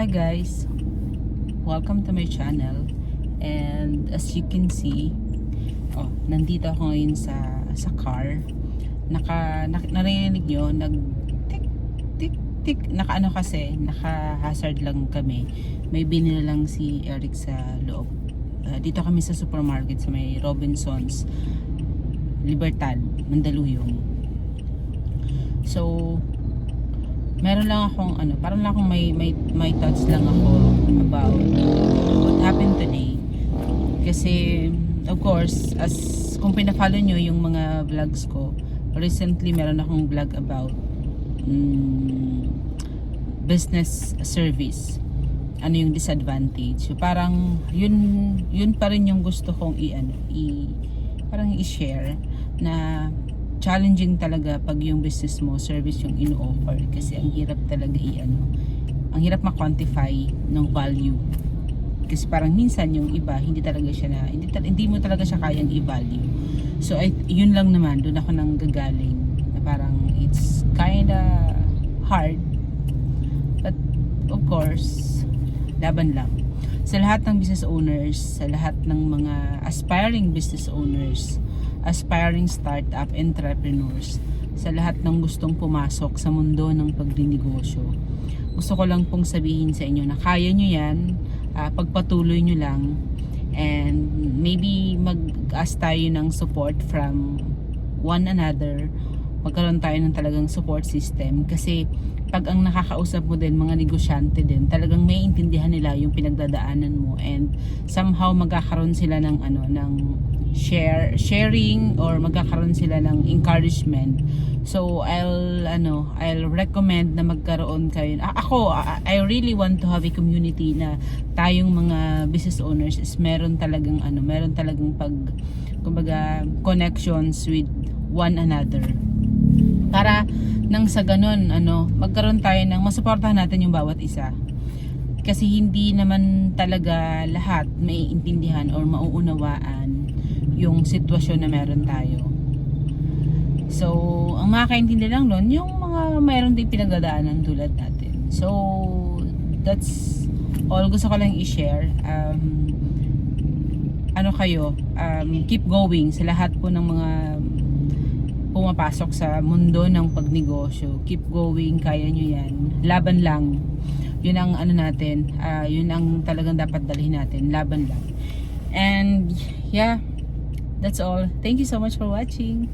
Hi guys, welcome to my channel. And as you can see, nandito ako ngayon sa car. Narinig nyo, nag tik tik tik, naka hazard lang kami. May binili lang si Eric sa loob. Dito kami sa supermarket sa may Robinsons Libertad, Mandaluyong. So meron lang akong parang lang akong may thoughts lang ako about what happened today. Kasi of course, as kung pina-follow nyo yung mga vlogs ko, recently meron akong vlog about business service. Ano yung disadvantage. So, parang yun pa rin yung gusto kong parang i-share na challenging talaga pag yung business mo, service yung ino-offer, kasi ang hirap talaga ang hirap ma-quantify ng value. Kasi parang minsan yung iba, hindi mo talaga siya kayang i-value. So yun lang naman, doon ako nang gagaling na parang it's kinda hard, but of course, laban lang. Sa lahat ng business owners, sa lahat ng mga aspiring business owners, aspiring startup entrepreneurs, sa lahat ng gustong pumasok sa mundo ng pagdinegosyo, gusto ko lang pong sabihin sa inyo na kaya nyo yan. Pagpatuloy nyo lang, and maybe mag-ask tayo ng support from one another. Magkaroon tayo ng talagang support system, kasi pag ang nakakausap mo din mga negosyante din, talagang may intindihan nila yung pinagdadaanan mo, and somehow magkakaroon sila ng sharing, or magkakaroon sila ng encouragement. So I'll recommend na magkaroon kayo. I really want to have a community na tayong mga business owners is meron talagang connections with one another. Para nang sa ganun, magkaroon tayo ng masuportahan natin yung bawat isa. Kasi hindi naman talaga lahat maiintindihan or mauunawaan yung sitwasyon na meron tayo. So, ang makakaintindi lang nun, yung mga mayroon din pinagdadaanan tulad natin. So, that's all gusto ko lang i-share. Keep going sa lahat po ng mga pumapasok sa mundo ng pagnegosyo. Keep going, kaya nyo yan. Laban lang. Yun ang natin, yun ang talagang dapat dalhin natin. Laban lang. And yeah, that's all. Thank you so much for watching.